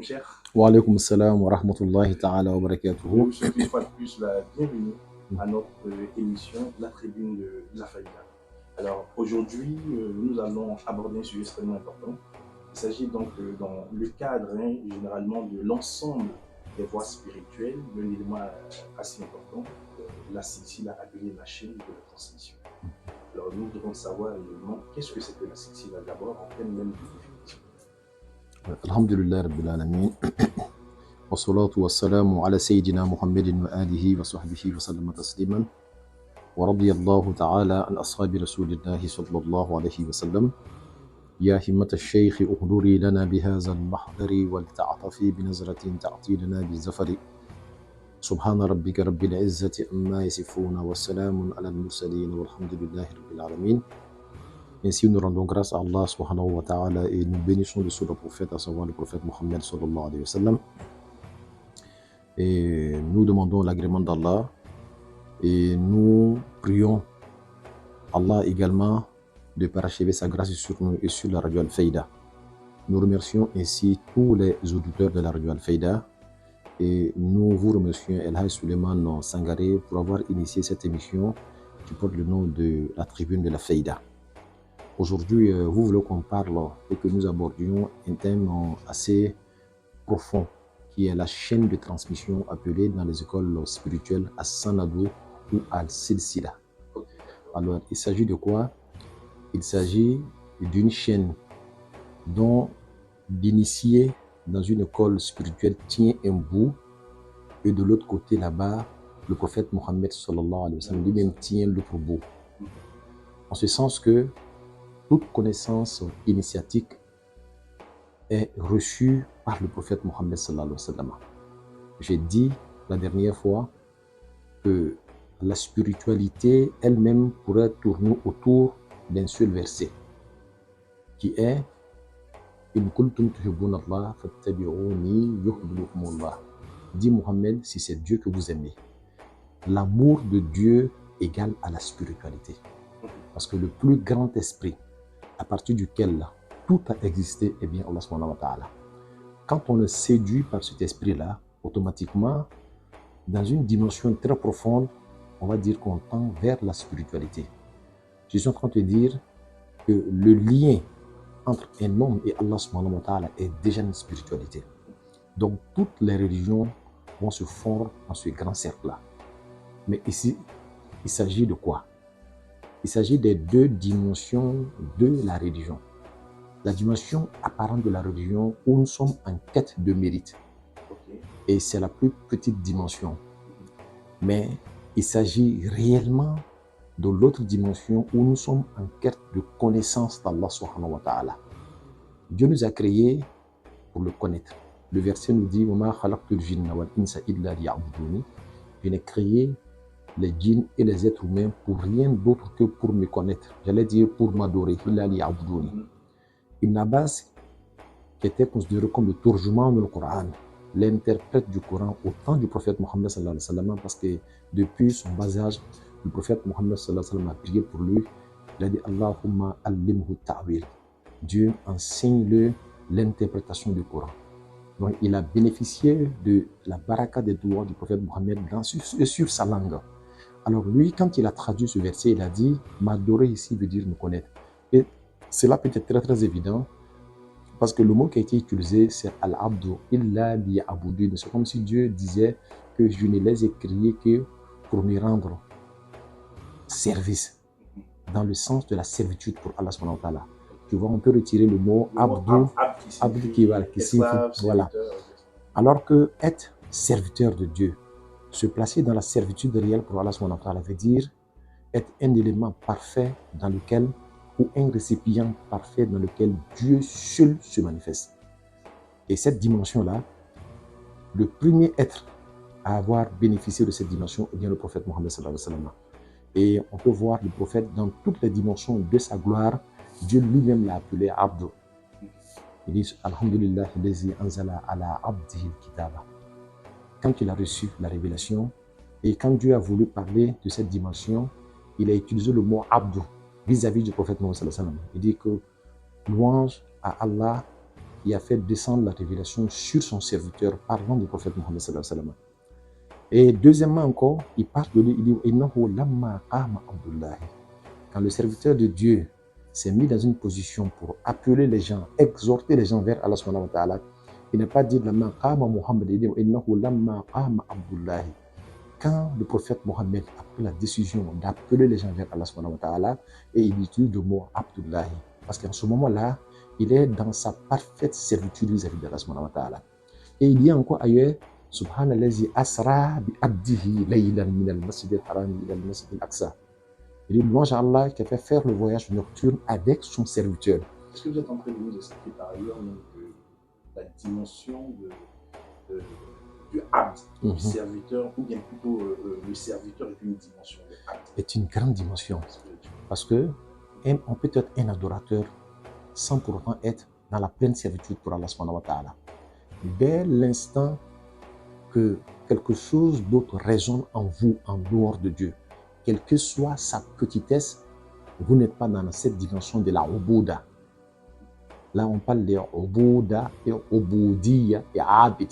cher. Wa alaykum salam wa rahmatullahi ta'ala wa Nous barakatuhu. vous souhaitons une fois de plus la bienvenue à notre émission La Tribune de la Faïda. Alors aujourd'hui, nous allons aborder un sujet extrêmement important. Il s'agit donc dans le cadre généralement de l'ensemble des voies spirituelles d'un élément assez important, la silsila appelée la chaîne de la transmission. Alors nous devons savoir également qu'est-ce que c'est que la silsila d'abord en termes même de définition. Alhamdulillah rabbil alamin. Wa salatu wa salamu ala sayyidina Muhammadin wa alihi wa sahbihi wa sallama tasliman. Wa radiyallahu ta'ala an ashabi rasulillahi sallallahu alayhi wa sallam. يا همة الشيخ اهدري لنا بهذا المحضر ولتعطفي بنظرة تعطي لنا بالزفر سبحان ربك رب العزة عما يصفون والسلام على المرسلين والحمد لله رب العالمين. Ainsi, nous rendons grâce à Allah subhanahu wa ta'ala et nous bénissons le le prophète, à savoir le prophète Mohammed sallallahu alayhi wa sallam. Et nous demandons l'agrément d'Allah et nous prions Allah également de parachever sa grâce sur nous et sur la radio Al-Faïda. Nous remercions ainsi tous les auditeurs de la radio Al-Faïda et nous vous remercions El-Haj Suleiman Sangaré pour avoir initié cette émission qui porte le nom de la tribune de la Faïda. Aujourd'hui, vous voulez qu'on parle et que nous abordions un thème assez profond qui est la chaîne de transmission appelée dans les écoles spirituelles As-Sanadu ou Al-Silsila. Alors, il s'agit de quoi? Il s'agit d'une chaîne dont l'initié dans une école spirituelle tient un bout et de l'autre côté là-bas, le prophète Mohammed sallallahu alayhi wa sallam lui-même tient l'autre bout. En ce sens que toute connaissance initiatique est reçue par le prophète Mohammed sallallahu alayhi wa sallam. J'ai dit la dernière fois que la spiritualité elle-même pourrait tourner autour d'un seul verset qui est In kuntum tuhibbuna Allah fattabi'uni yuhibbukum Allah. Dit Mohammed, si c'est Dieu que vous aimez. L'amour de Dieu égale à la spiritualité. Parce que le plus grand esprit à partir duquel tout a existé est bien Allah subhanahu wa ta'ala. Quand on est séduit par cet esprit-là, automatiquement, dans une dimension très profonde, on va dire qu'on tend vers la spiritualité. Je suis en train de te dire que le lien entre un homme et Allah subhanahu wa ta'ala est déjà une spiritualité. Donc toutes les religions vont se fondre dans ce grand cercle-là. Mais ici, il s'agit de quoi? Il s'agit des deux dimensions de la religion. La dimension apparente de la religion où nous sommes en quête de mérite. Et c'est la plus petite dimension. Mais il s'agit réellement de l'autre dimension où nous sommes en quête de connaissance d'Allah subhanahu wa ta'ala. Dieu nous a créés pour le connaître. Le verset nous dit je n'ai créé les djinns et les êtres humains pour rien d'autre que pour me connaître. J'allais dire pour m'adorer. Ibn Abbas, qui était considéré comme le turjuman du Coran, l'interprète du Coran au temps du prophète Mohammed sallallahu alayhi wa sallam, parce que depuis son bas âge, le prophète Mohammed sallallahu alayhi wa sallam a prié pour lui. Il a dit Allahumma allimhu ta'wil. Dieu enseigne-le l'interprétation du Coran. Donc il a bénéficié de la baraka des doigts du prophète Mohammed sur sa langue. Alors lui, quand il a traduit ce verset, il a dit m'adorer ici veut dire me connaître. Et cela peut être très très évident parce que le mot qui a été utilisé c'est al-abdu illa liya'budun. C'est comme si Dieu disait que je ne les ai créés que pour me rendre service, dans le sens de la servitude pour Allah subhanahu wa ta'ala. Tu vois, on peut retirer le mot abdu qui signifie voilà. Alors que être serviteur de Dieu, se placer dans la servitude réelle pour Allah subhanahu wa ta'ala veut dire être un élément parfait dans lequel, ou un récipient parfait dans lequel Dieu seul se manifeste. Et cette dimension-là, le premier être à avoir bénéficié de cette dimension est bien le prophète Mohammed sallallahu alayhi wa sallam. Et on peut voir le prophète dans toutes les dimensions de sa gloire. Dieu lui-même l'a appelé Abdu. Il dit Alhamdulillah, lazi anzala ala abdihi kitaba. Quand il a reçu la révélation et quand Dieu a voulu parler de cette dimension, il a utilisé le mot Abdu vis-à-vis du prophète Mohammed sallallahu alayhi wa sallam. Il dit que louange à Allah qui a fait descendre la révélation sur son serviteur, parlant du prophète Mohammed sallallahu alayhi wa sallam. Et deuxièmement encore, il parle de lui, il dit Innahu lamma qama Abdullah. Quand le serviteur de Dieu s'est mis dans une position pour appeler les gens, exhorter les gens vers Allah subhanahu wa ta'ala, il n'a pas dit lamma qama Muhammad, il dit Innahu lamma qama Abdullah. Quand le prophète Mohammed a pris la décision d'appeler les gens vers Allah subhanahu wa ta'ala, et il utilise le mot Abdullah, parce qu'en ce moment-là, il est dans sa parfaite servitude vis-à-vis d'Allah subhanahu wa ta'ala. Et il y a encore ailleurs, Subhanallazi asra bi abdihi laylan min al-masjid al-haram ila al-masjid al-aqsa. Il dit louange à Allah qui a fait faire le voyage nocturne avec son serviteur. Est-ce que vous êtes en train de nous expliquer par ailleurs la dimension du abd, du serviteur, ou bien plutôt le serviteur est une dimension, le abd est une grande dimension. Parce que on peut être un adorateur sans pour autant être dans la pleine servitude pour Allah subhanahu wa ta'ala. Dès l'instant que quelque chose d'autre résonne en vous, en dehors de Dieu, quelle que soit sa petitesse, vous n'êtes pas dans cette dimension de la obouda. Là, on parle de obouda et oboudiya et abid.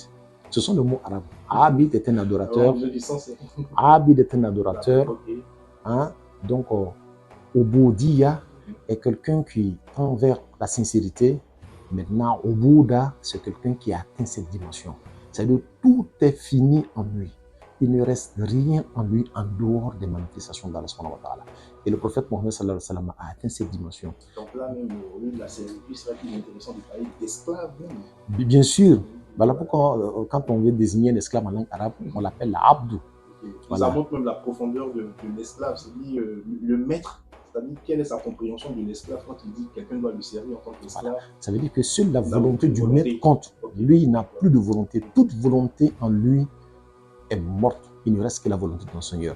Ce sont les mots arabes. Abid est un adorateur. Abid est un adorateur. Hein? Donc, oboudiya est quelqu'un qui tend vers la sincérité. Maintenant, obouda, c'est quelqu'un qui a atteint cette dimension. C'est-à-dire tout est fini en lui. Il ne reste rien en lui en dehors des manifestations d'Allah subhanahu wa ta'ala. Et le prophète Mohammed sallallahu alayhi wa sallam a atteint cette dimension. Donc là, même au lieu de la servitude, c'est vrai qu'il est intéressant de parler d'esclave. Bien sûr. Voilà pourquoi quand on veut désigner un esclave en langue arabe, on l'appelle l'abdou. Voilà. Ça montre même la profondeur de l'esclave. C'est-à-dire le maître. C'est-à-dire quelle est sa compréhension de l'esclave quand il dit que quelqu'un doit le servir en tant qu'esclave. Voilà. Ça veut dire que seule la volonté du maître compte. Lui, il n'a plus de volonté. Toute volonté en lui est morte. Il ne reste que la volonté de ton Seigneur.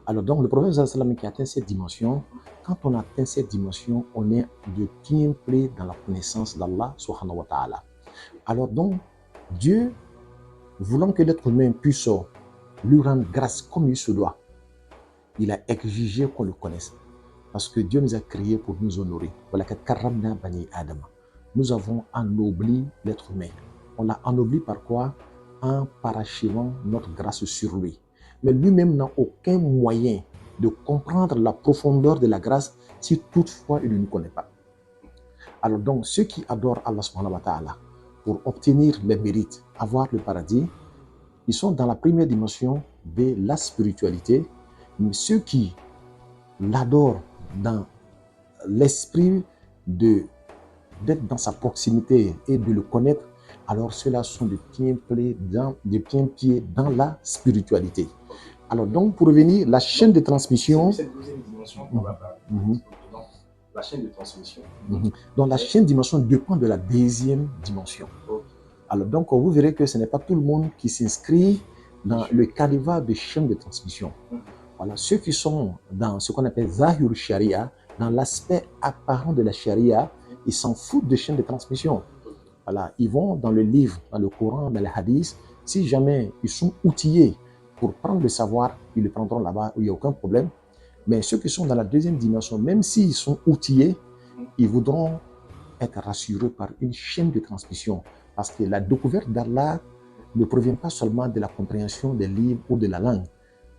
Alors donc, le prophète sallallahu alayhi wa sallam qui atteint cette dimension, quand on atteint cette dimension, on est de plein plein dans la connaissance d'Allah subhanahu wa ta'ala. Alors donc, Dieu, voulant que l'être humain puisse lui rendre grâce comme il se doit, il a exigé qu'on le connaisse. Parce que Dieu nous a créés pour nous honorer. Nous avons ennobli l'être humain. On l'a ennobli par quoi? En parachevant notre grâce sur lui. Mais lui-même n'a aucun moyen de comprendre la profondeur de la grâce si toutefois il ne nous connaît pas. Alors donc, ceux qui adorent Allah subhanahu wa ta'ala pour obtenir les mérites, avoir le paradis, ils sont dans la première dimension de la spiritualité. Mais ceux qui l'adorent dans l'esprit d'être dans sa proximité et de le connaître, alors ceux-là sont de plein pied dans la spiritualité. Alors donc, pour revenir, la chaîne de transmission... C'est cette deuxième dimension qu'on va parler. Donc, la chaîne de transmission. Donc, la chaîne de dimension dépend de la deuxième dimension. Alors donc, vous verrez que ce n'est pas tout le monde qui s'inscrit dans le calvaire de chaîne de transmission. Voilà, ceux qui sont dans ce qu'on appelle Zahir Sharia, dans l'aspect apparent de la Sharia, ils s'en foutent de chaîne de transmission. Voilà, ils vont dans le livre, dans le Coran, dans les hadiths. Si jamais ils sont outillés pour prendre le savoir, ils le prendront là-bas où il n'y a aucun problème. Mais ceux qui sont dans la deuxième dimension, même s'ils sont outillés, ils voudront être rassurés par une chaîne de transmission. Parce que la découverte d'Allah ne provient pas seulement de la compréhension des livres ou de la langue.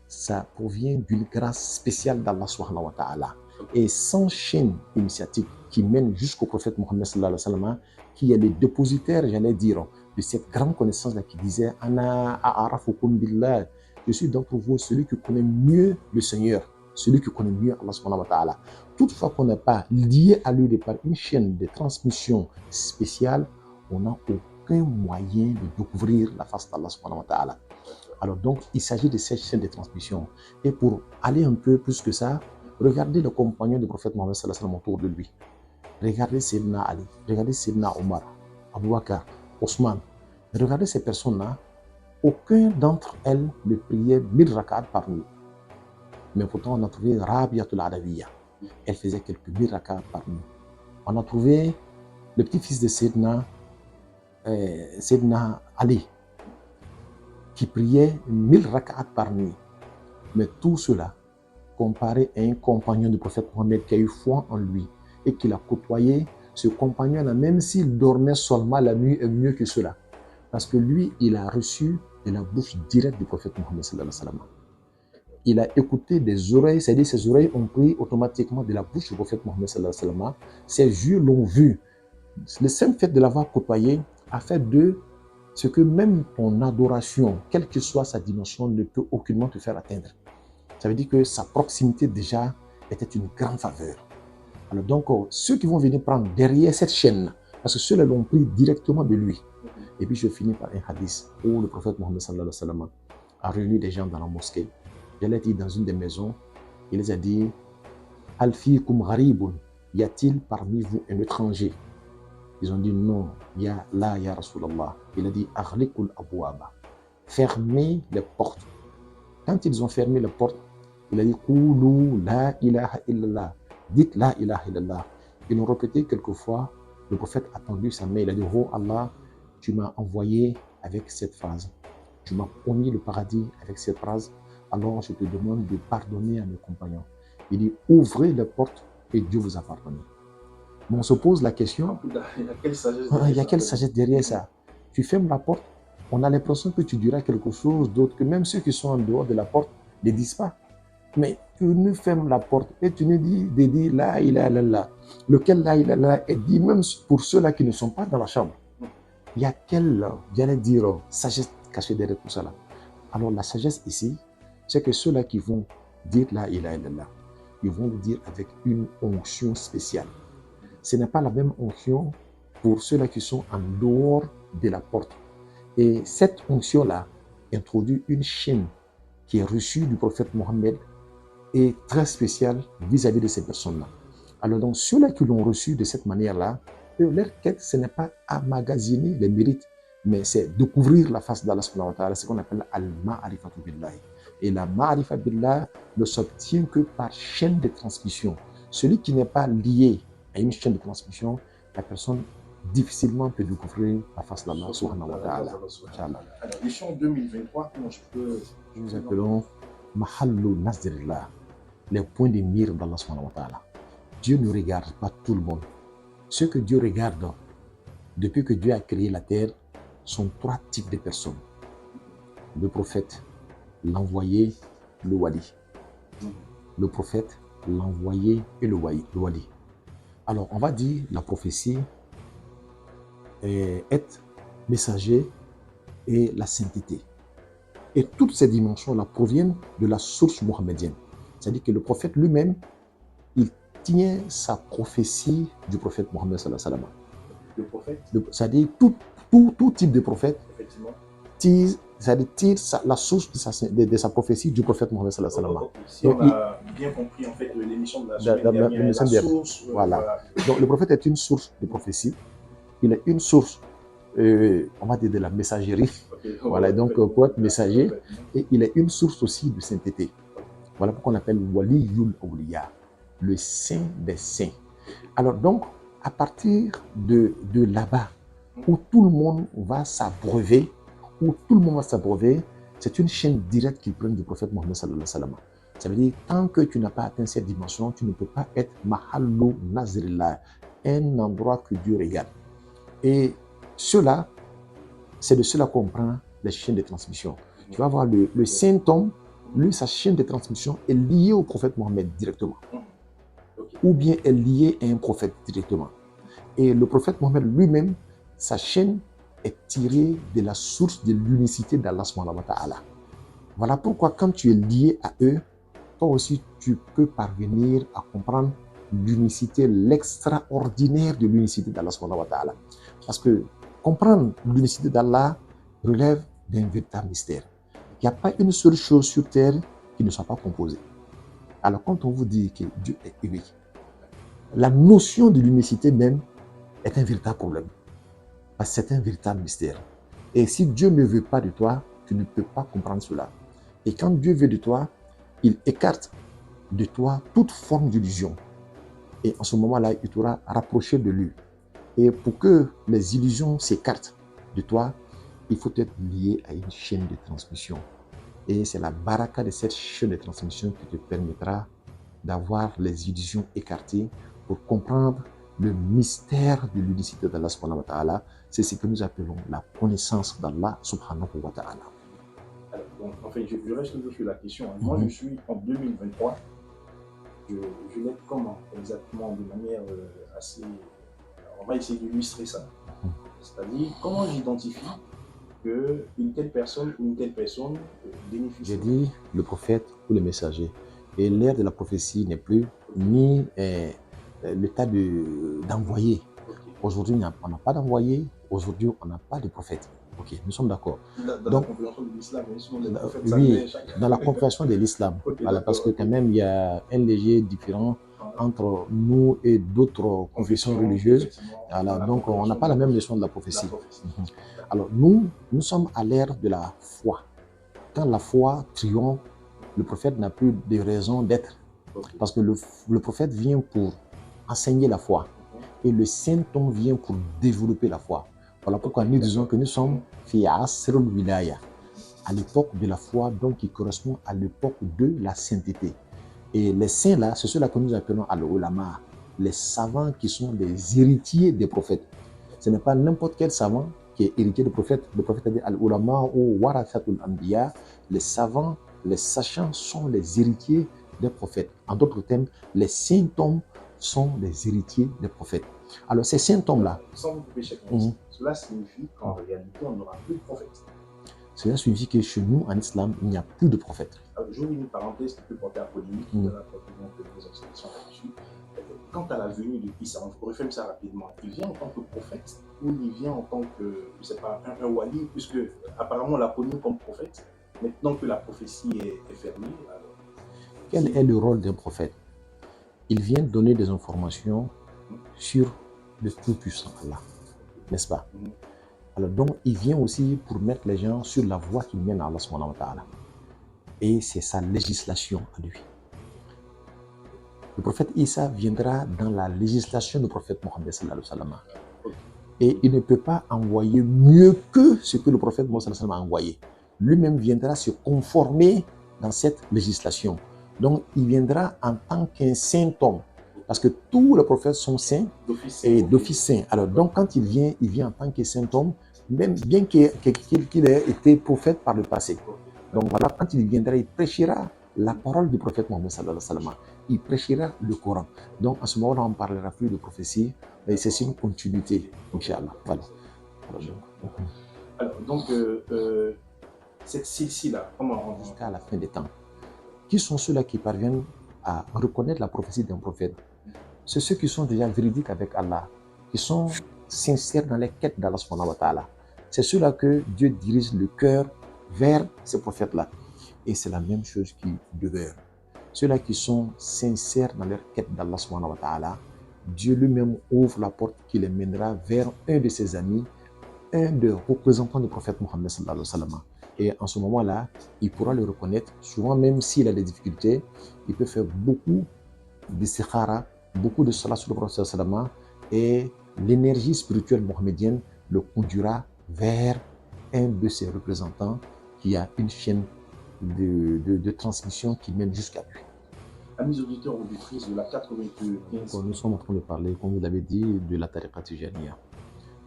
Ça provient d'une grâce spéciale d'Allah subhanahu wa ta'ala. Et sans chaîne initiatique qui mène jusqu'au prophète Mohammed sallallahu alayhi wa sallam, qui est le dépositaire, j'allais dire, de cette grande connaissance-là qui disait « Ana a'arafukum billah » je suis d'entre vous celui qui connaît mieux le Seigneur, celui qui connaît mieux Allah subhanahu wa ta'ala. Toutefois qu'on n'est pas lié à lui par une chaîne de transmission spéciale, on n'a aucun moyen de découvrir la face d'Allah subhanahu wa ta'ala. Alors donc, il s'agit de cette chaîne de transmission. Et pour aller un peu plus que ça, regardez le compagnon du prophète Mohammed sallallahu alayhi wa sallam autour de lui. Regardez Sayyidina Ali, regardez Sayyidina Omar, Abu Bakr, Ousmane. Regardez ces personnes-là. Aucun d'entre elles ne priait 1000 rak'at par nuit. Mais pourtant, on a trouvé Rabiatul Adawiyya. Elle faisait quelques 1000 rak'at par nuit. On a trouvé le petit-fils de Sayyidina Ali, qui priait 1000 rak'at par nuit. Mais tout cela, comparé à un compagnon du prophète Mohammed qui a eu foi en lui et qui l'a côtoyé ce compagnon-là, même s'il dormait seulement la nuit, est mieux que cela. Parce que lui, il a reçu de la bouche directe du prophète Mohammed sallallahu alayhi wa sallam. Il a écouté des oreilles, c'est-à-dire ses oreilles ont pris automatiquement de la bouche du prophète Mohammed sallallahu alayhi wa sallam. Ses yeux l'ont vu. Le simple fait de l'avoir côtoyé a fait de ce que même ton adoration, quelle que soit sa dimension, ne peut aucunement te faire atteindre. Ça veut dire que sa proximité déjà était une grande faveur. Alors donc, ceux qui vont venir prendre derrière cette chaîne, parce que ceux-là l'ont pris directement de lui. Et puis je finis par un hadith où le prophète Mohammed sallallahu alayhi wa sallam a réuni des gens dans la mosquée. Il a été dans une des maisons. Il les a dit, Alfikum gharibun, y a-t-il parmi vous un étranger? Ils ont dit non, ya Rasulallah. Il a dit, aghliqul abwaba, fermez les portes. Quand ils ont fermé les portes, il a dit, Qulu la ilaha illallah, dites la ilaha illallah. Ils l'ont répété quelquefois. Le prophète a tendu sa main. Il a dit, oh Allah, tu m'as envoyé avec cette phrase. Tu m'as promis le paradis avec cette phrase. Alors je te demande de pardonner à mes compagnons. Il dit, ouvrez les portes et Dieu vous a pardonné. Mais on se pose la question, Il y a quelle sagesse il y a quelle sagesse derrière ça? Tu fermes la porte, on a l'impression que tu diras quelque chose d'autre, que même ceux qui sont en dehors de la porte ne disent pas. Mais tu nous fermes la porte et tu nous dis de dire la ilaha illallah, lequel la ilaha illallah est dit même pour ceux-là qui ne sont pas dans la chambre. Il y a quelle, j'allais dire, sagesse cachée derrière tout ça là. Alors la sagesse ici, c'est que ceux-là qui vont dire la ilaha illallah, ils vont le dire avec une onction spéciale. Ce n'est pas la même onction pour ceux-là qui sont en dehors de la porte. Et cette onction-là introduit une chaîne qui est reçue du prophète Mohammed et très spéciale vis-à-vis de ces personnes-là. Alors donc, ceux-là qui l'ont reçu de cette manière-là, leur quête, ce n'est pas emmagasiner les mérites, mais c'est découvrir la face d'Allah subhanahu wa ta'ala, ce qu'on appelle al-ma'arifatu billahi. Et la ma'arifa billah ne s'obtient que par chaîne de transmission. Celui qui n'est pas lié à une chaîne de transmission, la personne difficilement peut découvrir la face d'Allah subhanahu wa ta'ala. Alors, l'édition 2023, comment je peux... Nous appelons Mahallu Nazrillah, les points de mire d'Allah subhanahu wa ta'ala. Dieu ne regarde pas tout le monde. Ce que Dieu regarde, depuis que Dieu a créé la terre, sont trois types de personnes. Le prophète, l'envoyé, le wali. Le prophète, l'envoyé et le wali. Alors, on va dire la prophétie, être messager et la sainteté. Et toutes ces dimensions-là proviennent de la source mohammedienne. C'est-à-dire que le prophète lui-même, il tient sa prophétie du prophète Mohammed sallallahu alayhi wa sallam. Le prophète, c'est-à-dire tout type de prophète effectivement, tire la source de sa prophétie du prophète Mohammed sallallahu alayhi wa sallam. Si on a bien compris en fait l'émission de la semaine dernière, la source, voilà. Donc le prophète est une source de prophétie. Il est une source, on va dire, de la messagerie. Voilà, donc pour être messager, et il est une source aussi de sainteté. Voilà pourquoi on appelle Waliyul Awliya, le saint des saints. Alors donc, à partir de là-bas, où tout le monde va s'abreuver, c'est une chaîne directe qui prend du prophète Mohammed sallallahu alayhi wa sallam. Ça veut dire, tant que tu n'as pas atteint cette dimension, tu ne peux pas être Mahallu Nazrillah, un endroit que Dieu regarde. Et cela, c'est de cela qu'on prend les chaînes de transmission. Tu vas voir le saint homme, lui, sa chaîne de transmission est liée au prophète Mohammed directement. Ou bien est liée à un prophète directement. Et le prophète Mohammed lui-même, sa chaîne est tirée de la source de l'unicité d'Allah subhanahu wa ta'ala. Voilà pourquoi quand tu es lié à eux, toi aussi tu peux parvenir à comprendre l'unicité, l'extraordinaire de l'unicité d'Allah subhanahu wa ta'ala. Parce que comprendre l'unicité d'Allah relève d'un véritable mystère. Il n'y a pas une seule chose sur terre qui ne soit pas composée. Alors quand on vous dit que Dieu est unique, la notion de l'unicité même est un véritable problème. Parce que c'est un véritable mystère. Et si Dieu ne veut pas de toi, tu ne peux pas comprendre cela. Et quand Dieu veut de toi, il écarte de toi toute forme d'illusion. Et en ce moment-là, il t'aura rapproché de lui. Et pour que les illusions s'écartent de toi, il faut être lié à une chaîne de transmission. Et c'est la baraka de cette chaîne de transmission qui te permettra d'avoir les illusions écartées pour comprendre le mystère de l'unicité d'Allah subhanahu wa ta'ala, c'est ce que nous appelons la connaissance d'Allah subhanahu wa ta'ala. Alors, donc, en fait, je reste toujours sur la question. Moi, je suis en 2023. Je l'aide comment exactement, de manière assez... On va essayer d'illustrer ça. C'est-à-dire, comment j'identifie qu'une telle personne ou une telle personne bénéficie. J'ai dit le prophète ou le messager. Et l'ère de la prophétie n'est plus ni le tas d'envoyé. Aujourd'hui, on n'a pas d'envoyé. Aujourd'hui, on n'a pas de prophète. Ok, nous sommes d'accord. Dans la compréhension de l'islam, oui, dans la compréhension de l'islam. Okay, voilà, parce que quand même, il y a un léger différent entre nous et d'autres confessions religieuses. Voilà, donc, on n'a pas la même notion de la prophétie. Alors, nous sommes à l'ère de la foi. Quand la foi triomphe, le prophète n'a plus de raison d'être. Parce que le prophète vient pour enseigner la foi. Et le Saint-Homme vient pour développer la foi. Voilà pourquoi nous disons que nous sommes fi asrul wilaya, à l'époque de la foi, donc qui correspond à l'époque de la sainteté. Et les saints là, c'est ceux-là que nous appelons al-ulama, les savants qui sont les héritiers des prophètes. Ce n'est pas n'importe quel savant qui est héritier des prophètes. Le prophète a dit al-ulama ou warathatul anbiya, les savants, les sachants sont les héritiers des prophètes. En d'autres termes, les saints hommes sont les héritiers des prophètes. Alors ces saints hommes-là, sans vous couper chaque cela signifie qu'en réalité, on n'aura plus de prophètes. Cela signifie que chez nous, en islam, il n'y a plus de prophètes. J'ouvre une parenthèse qui peut porter à polémique de la proposition que nos observations là-dessus. Quant à la venue de Issa, on refait ça rapidement. Il vient en tant que prophète ou il vient en tant que, je sais pas, un wali, puisque apparemment on l'a connu comme prophète. Maintenant que la prophétie est fermée. Alors, quel est le rôle d'un prophète? Il vient donner des informations sur le Tout-Puissant Allah, n'est-ce pas? Alors donc, il vient aussi pour mettre les gens sur la voie qui mène à Allah subhanahu wa ta'ala. Et c'est sa législation à lui. Le prophète Issa viendra dans la législation du prophète Mohammed sallallahu alayhi wa sallam. Et il ne peut pas envoyer mieux que ce que le prophète Mohammed sallallahu alayhi wa sallam a envoyé. Lui-même viendra se conformer dans cette législation. Donc, il viendra en tant qu'un saint homme. Parce que tous les prophètes sont saints et d'office saints. Alors, donc, quand il vient en tant que saint homme, même bien qu'il ait été prophète par le passé. Donc, voilà, quand il viendra, il prêchera la parole du prophète Mohammed sallallahu alayhi wa sallam. Il prêchera le Coran. Donc, à ce moment-là, on ne parlera plus de prophétie, mais c'est une continuité, Inch'Allah. Voilà. Alors, donc, cette silsila, comment on... Jusqu'à la fin des temps. Qui sont ceux-là qui parviennent à reconnaître la prophétie d'un prophète? C'est ceux qui sont déjà véridiques avec Allah, qui sont sincères dans les quêtes d'Allah subhanahu wa ta'ala. C'est ceux-là que Dieu dirige le cœur vers ces prophètes-là. Et c'est la même chose qui demeure. Ceux-là qui sont sincères dans leur quête d'Allah subhanahu wa ta'ala, Dieu lui-même ouvre la porte qui les mènera vers un de ses amis, un des représentants du prophète Mohammed sallallahu alayhi wa sallam. Et en ce moment-là, il pourra le reconnaître. Souvent, même s'il a des difficultés, il peut faire beaucoup de sikhara, beaucoup de salat sur le prophète sallallahu alayhi wa sallam, et l'énergie spirituelle mohammedienne le conduira vers un de ses représentants qui a une chaîne de transmission qui mène jusqu'à lui. Amis auditeurs, auditrices de la 95. Nous sommes en train de parler, comme vous l'avez dit, de la tariqa tijaniya.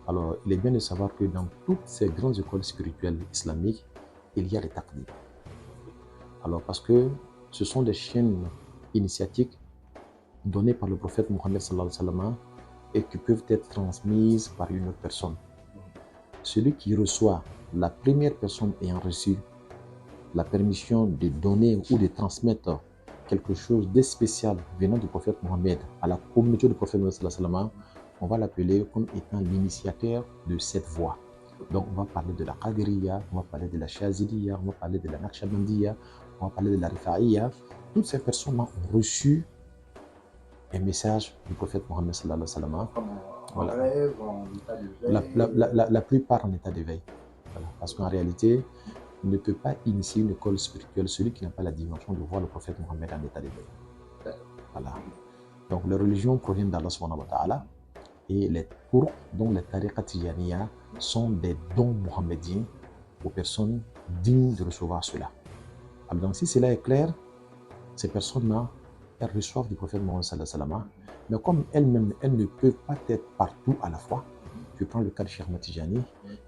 Alors, il est bien de savoir que dans toutes ces grandes écoles spirituelles islamiques, il y a des taqdim. Alors, parce que ce sont des chaînes initiatiques données par le prophète Mohammed sallallahu alayhi wa sallam et qui peuvent être transmises par une autre personne. Celui qui reçoit, la première personne ayant reçu la permission de donner ou de transmettre quelque chose de spécial venant du prophète Mohammed à la communauté du prophète Mohammed sallallahu alayhi wa sallam, on va l'appeler comme étant l'initiateur de cette voie. Donc on va parler de la Qadiriya, on va parler de la Shaziliya, on va parler de la Naqshbandiya, on va parler de la Rifa'iyya. Toutes ces personnes ont reçu un message du prophète Mohammed sallallahu alayhi wa sallam. Voilà. Rêve, en état d'éveil. La plupart en état d'éveil. Voilà. Parce qu'en réalité, il ne peut pas initier une école spirituelle celui qui n'a pas la dimension de voir le prophète Mohammed en état d'éveil. Voilà. Donc les religions proviennent d'Allah subhanahu wa ta'ala. Et les tours, dont les tariqat tijaniya, sont des dons mohammediens aux personnes dignes de recevoir cela. Alors, donc, si cela est clair, ces personnes-là, elles reçoivent du prophète Mohammed sallallahu alayhi wa sallam, Mais comme elle-même, elle ne peut pas être partout à la fois, je prends le cas de Cheikh Ahmed Tijani,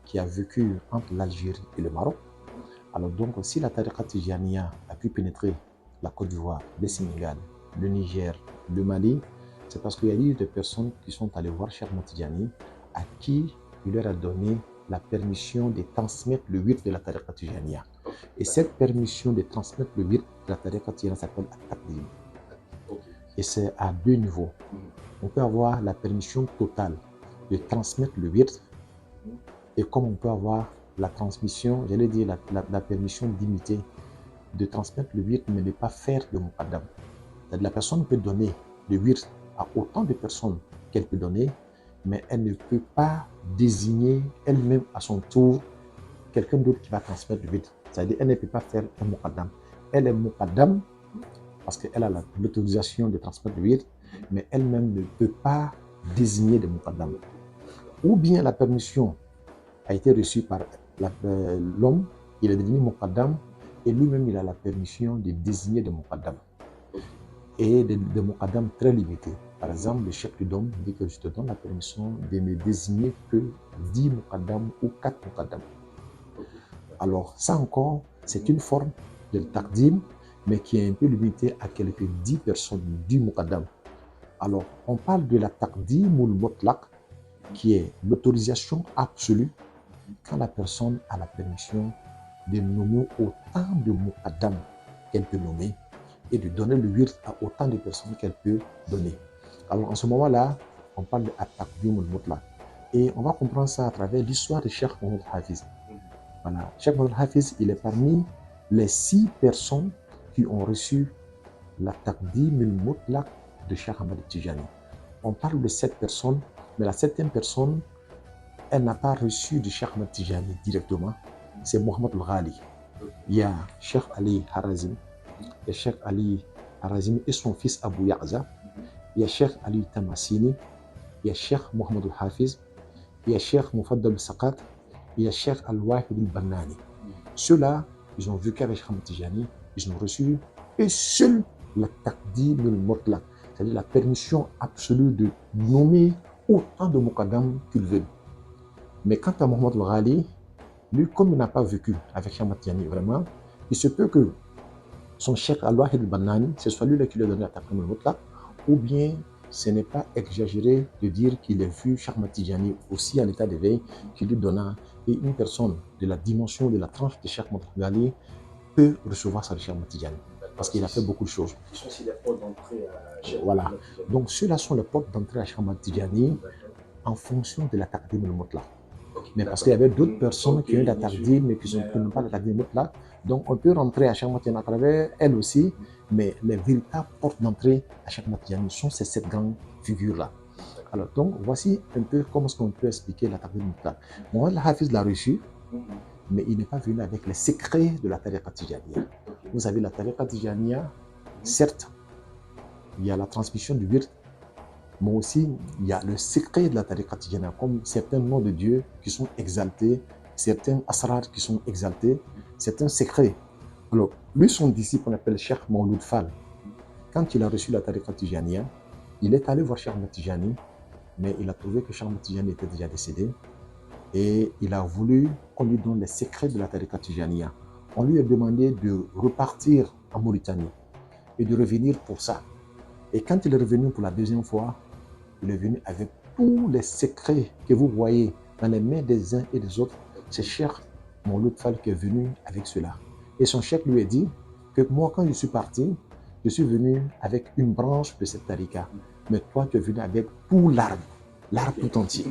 qui a vécu entre l'Algérie et le Maroc. Alors donc, si la tariqa Tijaniya a pu pénétrer la Côte d'Ivoire, le Sénégal, le Niger, le Mali, c'est parce qu'il y a eu des personnes qui sont allées voir Cheikh Ahmed Tijani, à qui il leur a donné la permission de transmettre le wird de la tariqa Tijaniya. Et cette permission de transmettre le wird de la tariqa Tijaniya s'appelle At-Taqdim. Et c'est à deux niveaux. On peut avoir la permission totale de transmettre le wird, et comme on peut avoir la transmission, j'allais dire la permission d'imiter, de transmettre le wird, mais ne pas faire de muqaddam. La personne peut donner le wird à autant de personnes qu'elle peut donner, mais elle ne peut pas désigner elle-même à son tour quelqu'un d'autre qui va transmettre le wird. C'est-à-dire qu'elle ne peut pas faire un muqaddam. Elle est muqaddam parce qu'elle a l'autorisation de transmettre le wird, mais elle-même ne peut pas désigner de muqaddam. Ou bien la permission a été reçue par l'homme, il est devenu muqaddam, et lui-même il a la permission de désigner de muqaddam. Et des muqaddam très limités. Par exemple, le chef du dôme dit que je te donne la permission de ne désigner que 10 muqaddam ou 4 muqaddam. Alors ça encore, c'est une forme de taqdim, mais qui est un peu limitée à quelques 10 personnes, 10 muqaddam. Alors on parle de la taqdim ou le mutlaq, qui est l'autorisation absolue quand la personne a la permission de nommer autant de muqaddam qu'elle peut nommer et de donner le wird à autant de personnes qu'elle peut donner. Alors en ce moment-là, on parle de at-taqdim ou al-mutlaq. Et on va comprendre ça à travers l'histoire de Cheikh Mohamed Hafiz. Voilà. Cheikh Mohamed Hafiz, il est parmi les 6 personnes qui ont reçu la taqdim al-mutlaq de Cheikh Ahmed Tijani. On parle de 7 personnes, mais la 7e personne, elle n'a pas reçu de Cheikh Ahmed Tijani directement. C'est Mohamed Al-Ghali. Il y a Cheikh Ali Harazim. Il y a Cheikh Ali Harazim et son fils Abu Ya'za. Il y a Cheikh Ali Tamassini. Il y a Cheikh Mohamed Al-Hafiz. Il y a Cheikh Mufaddal Saqat. Il y a Cheikh Al-Wahid Al-Bannani. Ceux-là, ils ont vécu avec Cheikh Ahmed Tijani. Ils ont reçu et seul la taqdim al-mutlaq, c'est-à-dire la permission absolue de nommer autant de muqaddam qu'ils veulent. Mais quant à Mohamed Al-Ghali, lui, comme il n'a pas vécu avec Cheikh Ahmed Tijani vraiment, il se peut que son Cheikh Al-Wahid Al-Bannani, ce soit lui qui lui a donné la taqdim al-mutlaq, ou bien ce n'est pas exagéré de dire qu'il a vu Cheikh Ahmed Tijani aussi en état d'éveil, qui lui donna, et une personne de la dimension, de la tranche de Cheikh Mohamed Al-Ghali peut recevoir ça de Cheikh Ahmed Tijani, parce qu'il a fait beaucoup de choses. Ils sont aussi les portes d'entrée à Cheikh Voilà. Ahmed Tijani. Donc ceux-là sont les portes d'entrée à Cheikh Ahmed Tijani en fonction de la taqdim al-mutlaq. Mais parce qu'il y avait d'autres personnes qui ont la taqdim mais qui n'ont pas la taqdim mutlaq. Donc on peut rentrer à Cheikh Ahmed Tijani à travers elle aussi, mais les véritables portes d'entrée à Cheikh Ahmed Tijani sont ces 7 grandes figures-là. Alors donc voici un peu comment est-ce qu'on peut expliquer la taqdim mutlaq. Mohamed Al-Hafiz l'a reçu, mais il n'est pas venu avec les secrets de la tariqa Tijaniya. Vous savez, la tariqa Tijaniya, certes, il y a la transmission du wird, mais aussi il y a le secret de la tariqa Tijaniya, comme certains noms de Dieu qui sont exaltés, certains asrar qui sont exaltés, certains secrets. Alors, lui, son disciple, on appelle Cheikh Mawlud Fall. Quand il a reçu la tariqa Tijaniya, il est allé voir Cheikh Ahmed Tijani, mais il a trouvé que Cheikh Ahmed Tijani était déjà décédé. Et il a voulu qu'on lui donne les secrets de la tariqa Tijaniya. On lui a demandé de repartir en Mauritanie et de revenir pour ça. Et quand il est revenu pour la deuxième fois, il est venu avec tous les secrets que vous voyez dans les mains des uns et des autres. C'est Cheikh Mawlud Fall qui est venu avec cela. Et son cheikh lui a dit que moi, quand je suis parti, je suis venu avec une branche de cette tariqa. Mais toi, tu es venu avec tout l'arbre tout entier.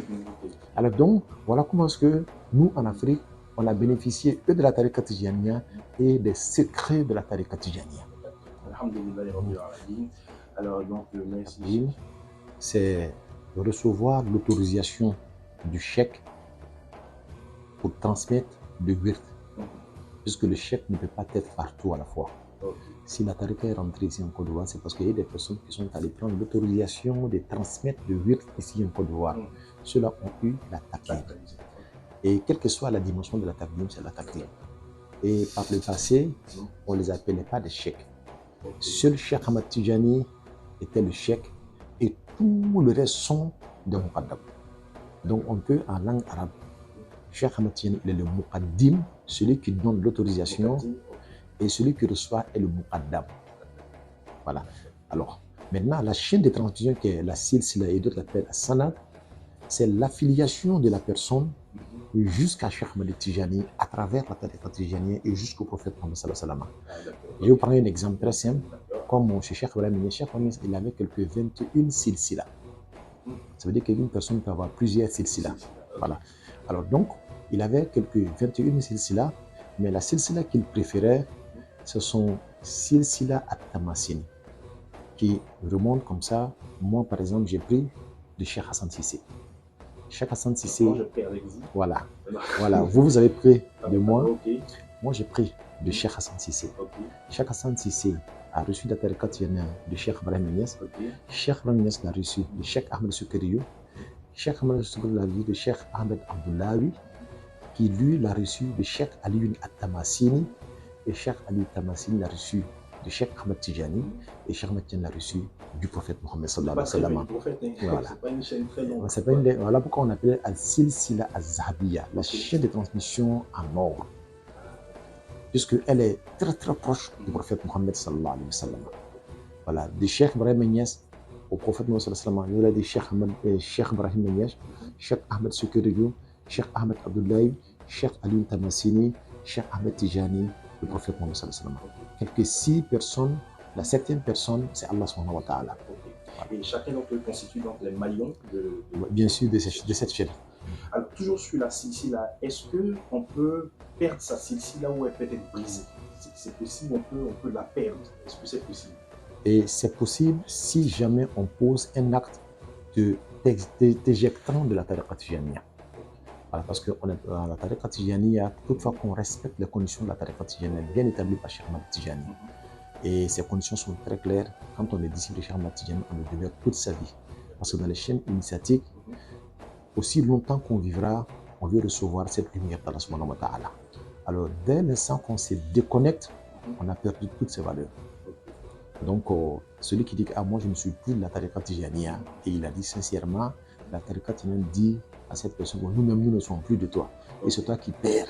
Alors donc, voilà comment est-ce que nous, en Afrique, on a bénéficié que de la tariqa Tijaniya et des secrets de la tariqa Tijaniya. Alhamdulillah, Rabbil Alamin. Alors donc, merci. C'est de recevoir l'autorisation du cheikh pour transmettre le wird, puisque le cheikh ne peut pas être partout à la fois. Si la tariqa est rentrée ici en Côte d'Ivoire, c'est parce qu'il y a des personnes qui sont allées prendre l'autorisation de transmettre le wird ici en Côte d'Ivoire. Ceux-là ont eu la taqdim. Et quelle que soit la dimension de la taqdim, c'est la taqdim. Et par le passé, on ne les appelait pas des cheikhs. Seul Cheikh Ahmed Tijani était le cheikh, et tout le reste sont des muqaddam. Donc on peut en langue arabe, Cheikh Ahmed Tidiane, il est le muqaddim, celui qui donne l'autorisation, et celui qui reçoit est le muqaddam. Voilà. Alors, maintenant, la chaîne de transmission qui est la silsila et d'autres l'appellent sanad, c'est l'affiliation de la personne jusqu'à Cheikh Ahmed Tijani à travers la tariqa Tijani et jusqu'au prophète Mohammed sallallahu alayhi wa sallam. Je vais vous prendre un exemple très simple. Comme chez Cheikh Ibrahim, il avait quelques 21 silsila. Ça veut dire qu'une personne peut avoir plusieurs silsila. Voilà. Alors donc, il avait quelques 21 silsila, mais la silsila qu'il préférait, ce sont silsila at-Tamasin, qui remontent comme ça. Moi, par exemple, j'ai pris de Cheikh Hassan Sissé. Cheikh Hassan Sissé, moi, je prie avec vous. Voilà. Voilà. Vous avez pris de moi. Okay. Moi, j'ai pris de Cheikh Hassan Sissé. Okay. Cheikh Hassan Sissé a reçu la tariqa de Cheikh Ibrahim Niass. Okay. Cheikh Ibrahim Niass l'a reçu de Cheikh Ahmed Soukeriou. Cheikh Ahmed Soukeriou l'a reçu de Cheikh Ahmed Abdoulawi, qui lui l'a reçu de Cheikh Alioune At-Tamassini. Et Cheikh Ali Tamassini l'a reçu de Cheikh Ahmed Tijani. Et Cheikh Ahmed Tijani l'a reçu du prophète Mohammed sallallahu alayhi wa sallam. Voilà. C'est pas une chaîne très longue. Voilà pourquoi on appelle Al-Silsila Al-Zahabiyya, la chaîne de transmission en ordre, puisqu'elle est très très proche du prophète Mohammed sallallahu alayhi wa sallam. Voilà, de Cheikh Ibrahim Niass au prophète Mohammed sallallahu alayhi wa sallam, il y a des Cheikh Ibrahim Niass, Cheikh Ahmed Soukeriou, Cheikh Ahmed Abdoulaye, Cheikh Ali Tamassini, Cheikh Ahmed Tijani, le prophète Mohammed sallallahu alayhi wa sallam. Quelques 6 personnes, la 7e personne, c'est Allah subhanahu wa ta'ala. Et chacun d'entre eux constitue donc les maillons de... Bien sûr, de cette chaîne. Alors, toujours sur la silsila, est-ce qu'on peut perdre sa silsila ou elle peut être brisée? C'est possible, on peut la perdre. Est-ce que c'est possible? Et c'est possible si jamais on pose un acte d'éjectant de la tariqa Tijaniyya. Voilà, parce que dans la tariqa Tijaniyya, toutefois qu'on respecte les conditions de la tariqa Tijaniyya bien établies par Cheikh Ahmed Tijani. Et ces conditions sont très claires. Quand on est disciple de Cheikh Ahmed Tijani, on le devient toute sa vie. Parce que dans les chaînes initiatiques, aussi longtemps qu'on vivra, on veut recevoir cette lumière d'Allah subhanahu wa ta'ala. Alors, dès l'instant qu'on se déconnecte, on a perdu toutes ces valeurs. Donc, celui qui dit que moi je ne suis plus de la tariqa Tijaniyya, et il a dit sincèrement, la tariqa Tijaniyya dit à cette personne, nous-mêmes nous ne sommes plus de toi, et c'est toi qui perds.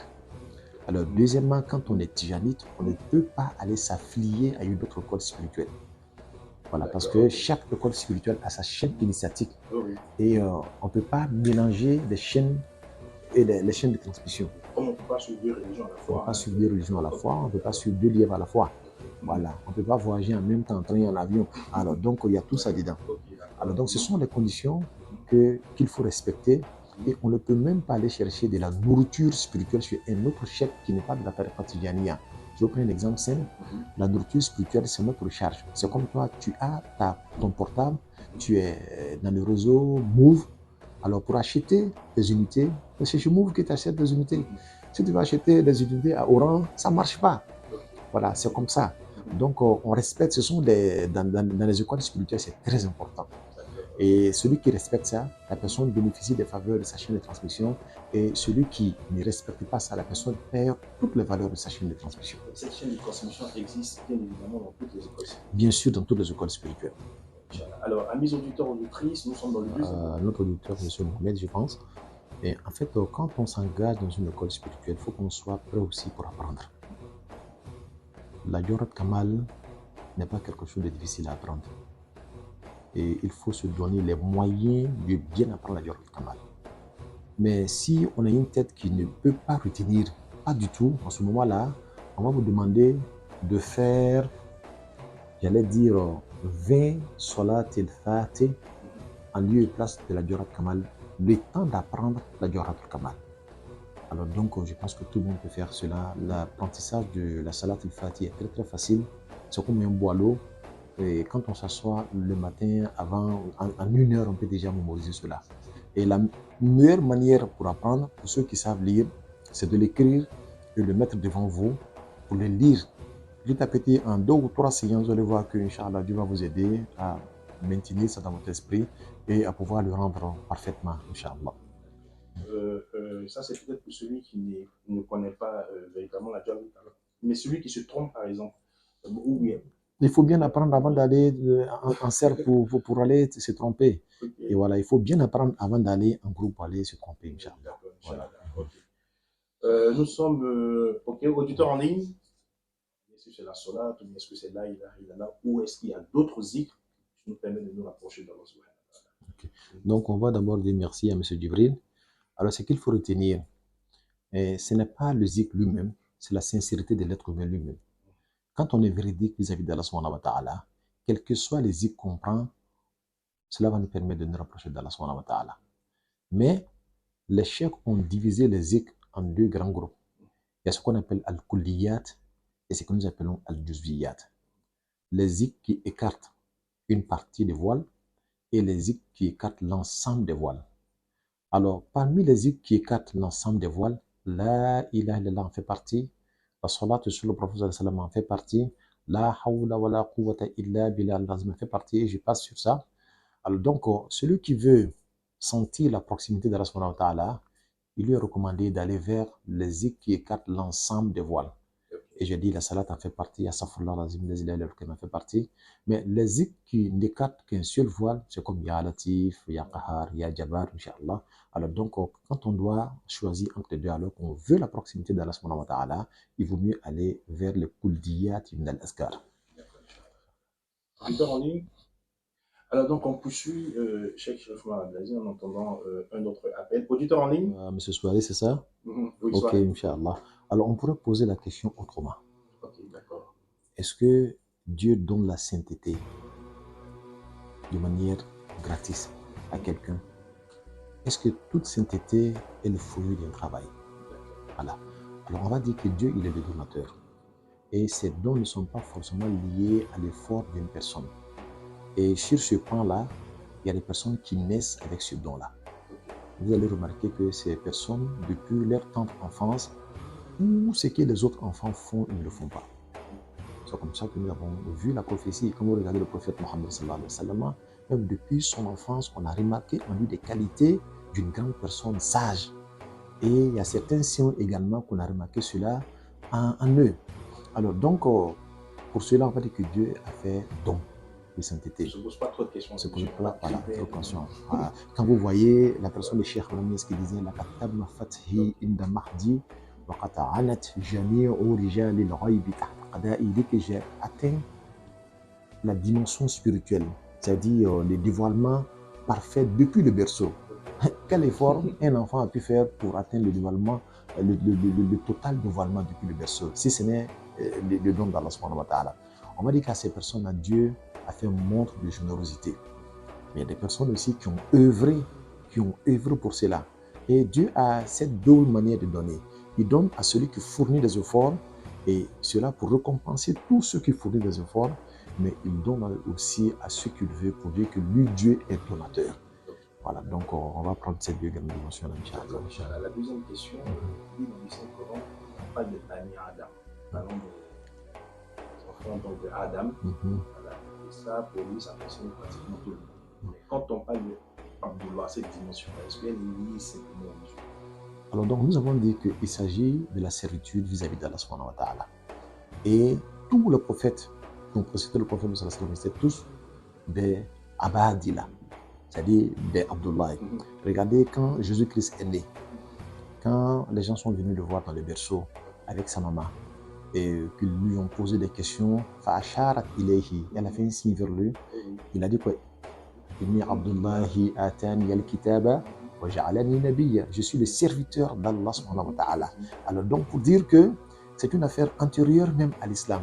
Alors, deuxièmement, quand on est tijanite, on ne peut pas aller s'affilier à une autre école spirituelle. Voilà, parce que chaque école spirituelle a sa chaîne initiatique, et on ne peut pas mélanger les chaînes et les chaînes de transmission. Comme on ne peut pas suivre 2 religions à la fois. On ne peut pas suivre 2 religions à la fois, on ne peut pas suivre 2 lièvres à la fois. Voilà, on ne peut pas voyager en même temps en train et en avion. Alors, donc, il y a tout ça dedans. Alors, donc, ce sont les conditions qu'il faut respecter, et on ne peut même pas aller chercher de la nourriture spirituelle sur un autre chef qui n'est pas de la tariqa Tijaniyya. Je vais prendre un exemple simple. La nourriture spirituelle, c'est notre charge. C'est comme toi, tu as ton portable, tu es dans le réseau Move. Alors, pour acheter des unités, c'est chez Move que tu achètes des unités. Si tu vas acheter des unités à Orange, ça ne marche pas. Voilà, c'est comme ça. Donc, on respecte, ce sont dans les écoles spirituelles, c'est très important. Et celui qui respecte ça, la personne bénéficie des faveurs de sa chaîne de transmission. Et celui qui ne respecte pas ça, la personne perd toutes les valeurs de sa chaîne de transmission. Cette chaîne de transmission existe bien évidemment dans toutes les écoles spirituelles. Bien sûr, dans toutes les écoles spirituelles. Alors, amis auditeurs, auditrices, nous sommes dans le deuxième. Notre auditeur, M. Mohamed, je pense. Et en fait, quand on s'engage dans une école spirituelle, il faut qu'on soit prêt aussi pour apprendre. La Jawharat Kamal n'est pas quelque chose de difficile à apprendre. Et il faut se donner les moyens de bien apprendre la Jawharat Kamal. Mais si on a une tête qui ne peut pas retenir, pas du tout, en ce moment-là, on va vous demander de faire, j'allais dire, 20 Salat el-Fatih en lieu et place de la Jawharat Kamal, le temps d'apprendre la Jawharat Kamal. Alors donc, je pense que tout le monde peut faire cela. L'apprentissage de la Salat el-Fatih est très très facile. C'est comme un boileau. Et quand on s'assoit le matin, avant, en 1 heure, on peut déjà mémoriser cela. Et la meilleure manière pour apprendre, pour ceux qui savent lire, c'est de l'écrire et de le mettre devant vous pour le lire. Petit à petit, en 2 ou 3 séances, vous allez voir que, Inch'Allah, Dieu va vous aider à maintenir ça dans votre esprit et à pouvoir le rendre parfaitement, Inch'Allah. Ça, c'est peut-être pour celui qui ne connaît pas véritablement la Jawharat. Mais celui qui se trompe, par exemple, ou Il faut bien apprendre avant d'aller en cercle pour aller se tromper. Et voilà, il faut bien apprendre avant d'aller en groupe pour aller se tromper, Inch'Allah. Voilà. Nous sommes auditeurs en ligne. Est-ce que c'est la Solat ou est-ce que c'est là, ou est-ce qu'il y a d'autres zikrs qui nous permettent de nous rapprocher d'Allah subhanahu wa ta'ala? Okay. Donc, on va d'abord dire merci à M. Djibril. Alors, ce qu'il faut retenir, ce n'est pas le zikr lui-même, c'est la sincérité de l'être humain lui-même. Quand on est véridique vis-à-vis d'Allah subhanahu wa ta'ala, quels que soient les zikrs qu'on prend, cela va nous permettre de nous rapprocher d'Allah subhanahu wa ta'ala. Mais les cheikhs ont divisé les zikrs en deux grands groupes. Il y a ce qu'on appelle al-kulliyat et ce que nous appelons al-juzviyat. Les zikrs qui écartent une partie des voiles et les zikrs qui écartent l'ensemble des voiles. Alors, parmi les zikrs qui écartent l'ensemble des voiles, la ilaha illallah en fait partie, la salat sur le prophète en fait partie, la hawla wa la quwwata illa billah en fait partie, et je passe sur ça. Alors donc, celui qui veut sentir la proximité d'Allah subhanahu wa ta'ala, il lui est recommandé d'aller vers les zikrs qui écartent l'ensemble des voiles. Et je dis, la salat en fait partie, Astaghfirullah l'azim, les ilaha illallah en fait partie. Mais les zikrs qui n'écartent qu'un seul voile, c'est comme Ya Latif, Ya Qahar, Ya Jabbar, Inch'Allah. Alors donc, quand on doit choisir entre les deux, alors qu'on veut la proximité d'Allah subhanahu wa ta'ala, il vaut mieux aller vers le kuldiyat ibn al-Asgar. En ligne. Alors donc, on poursuit Cheikh Shafma Abdelaziz en entendant un autre appel. Auditeur en ligne. Monsieur Souari, c'est ça? Oui, ok, Inch'Allah. Alors, on pourrait poser la question autrement. Ok, d'accord. Est-ce que Dieu donne la sainteté de manière gratis à quelqu'un? Est-ce que toute sainteté est le fruit d'un travail? Voilà. Alors, on va dire que Dieu, il est le donateur. Et ces dons ne sont pas forcément liés à l'effort d'une personne. Et sur ce point-là, il y a des personnes qui naissent avec ce don-là. Vous allez remarquer que ces personnes, depuis leur tendre enfance, tout ce que les autres enfants font, ils ne le font pas. C'est comme ça que nous avons vu la prophétie. Quand vous regardez le prophète Mohammed sallallahu alayhi wa sallam, même depuis son enfance, on a remarqué en lui des qualités d'une grande personne sage. Et il y a certains signes également qu'on a remarqué cela en eux. Alors donc, pour cela, on va dire que Dieu a fait don de sainteté. Ne se pose pas trop de questions. Se pose pas, voilà, trop de questions. Voilà. Quand vous voyez la personne de Cheikh Ramis qui disait la katabna fathi inda mahdi wa qata'anat jami'u rijali al-ghayb tahta qada'i, dit que j'ai atteint la dimension spirituelle, c'est-à-dire le dévoilement parfait depuis le berceau. Quel effort un enfant a pu faire pour atteindre le dévoilement, le total dévoilement depuis le berceau, si ce n'est le don d'Allah subhanahu wa ta'ala. On va dire qu'à ces personnes-là, Dieu a fait montre de générosité. Mais il y a des personnes aussi qui ont œuvré pour cela. Et Dieu a cette double manière de donner. Il donne à celui qui fournit des efforts, et cela pour récompenser tous ceux qui fournissent des efforts, mais il donne aussi à ceux qui le veulent pour dire que lui, Dieu, est donateur. Voilà, donc on va prendre cette deuxième dimension. La deuxième question, dans le Saint-Coran, on parle de Bani Adam. Parlons des enfants donc de Adam. Voilà. Et ça, pour lui, ça concerne pratiquement tout le monde. Mais quand on parle d'Abdullah, cette dimension, est-ce qu'elle est liée simplement à Dieu? Alors donc, nous avons dit qu'il s'agit de la servitude vis-à-vis d'Allah subhanahu wa ta'ala. Et tous les prophètes qui ont précédé le prophète, c'était tous des Abadila, c'est-à-dire des Abdullah. Regardez quand Jésus-Christ est né, quand les gens sont venus le voir dans le berceau avec sa maman et qu'ils lui ont posé des questions, Fa'asharat ilayhi, elle a fait un signe vers lui, il a dit quoi? Inni Abdullahi atani al-kitaba wa ja'alani nabiyya. Je suis le serviteur d'Allah subhanahu wa ta'ala. Alors donc pour dire que c'est une affaire antérieure même à l'islam.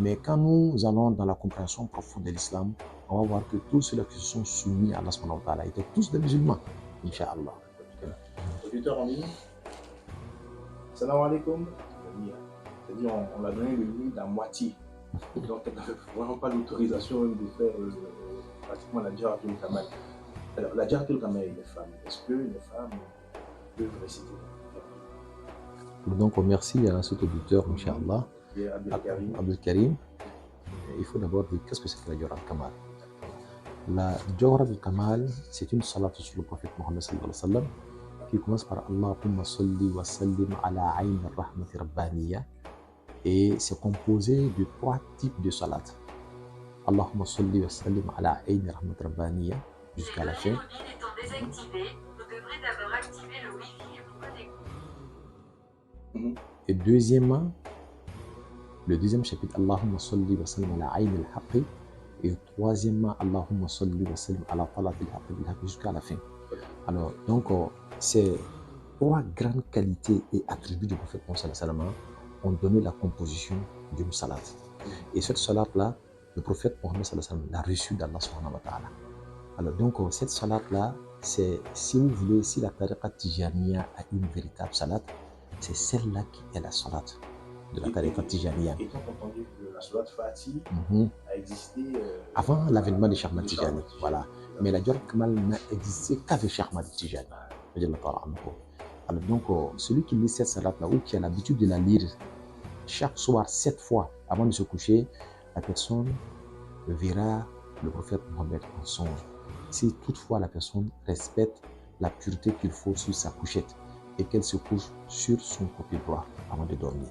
Mais quand nous allons dans la compréhension profonde de l'islam, on va voir que tous ceux qui se sont soumis à Allah subhanahu wa ta'ala étaient tous des musulmans, Inch'Allah. Auditeur en ligne. Salam alaikum. C'est-à-dire, on l'a donné le limite à moitié. Donc, on n'avait vraiment pas l'autorisation de faire pratiquement la Jaratul Kamal. Alors, la Jaratul Kamal et les femmes, est-ce que les femmes peuvent réciter? Donc, merci à cet auditeur, Inch'Allah. Abdel Karim. Il faut d'abord dire qu'est-ce que c'est que la Jawharatul Kamal. La Jawharatul Kamal, c'est une salat sur le prophète Mohammed sallallahu alayhi wa sallam qui commence par Allahumma salli wa sallim ala ayn al-rahmati rabbaniya, et c'est composé de 3 types de salat. Allahumma salli wa sallim ala ayni rahmat rabbaniya jusqu'à la fin. Étant désactivé, vous devrez d'abord activer le Wi-Fi et vous connecter. Et deuxièmement, le deuxième chapitre, Allahumma salli wa sallim ala ayni al-haqqi. Et troisièmement, Allahumma salli wa sallim ala talatil haqqi bil haqqi jusqu'à la fin. Alors, donc, c'est trois grandes qualités et attributs du prophète Mohammed sallallahu alayhi wa sallam ont donné la composition d'une salat. Et cette salat-là, le prophète Mohammed sallallahu alayhi wa sallam l'a reçue d'Allah subhanahu wa ta'ala. Alors, donc, cette salat-là, c'est, si vous voulez, si la tariqa Tijaniya a une véritable salat, c'est celle-là qui est la salat de la tariqa Tijaniya. Étant entendu que la salat Fatih a existé avant l'avènement de Cheikh Ahmad Tijani, voilà. Mais la Jawharatul Kamal n'a existé qu'avec Cheikh Ahmad Tijani. Alors donc, celui qui lit cette salat-là ou qui a l'habitude de la lire chaque soir 7 fois avant de se coucher, la personne verra le prophète Mohammed en songe. Si toutefois la personne respecte la pureté qu'il faut sur sa couchette et qu'elle se couche sur son côté droit avant de dormir.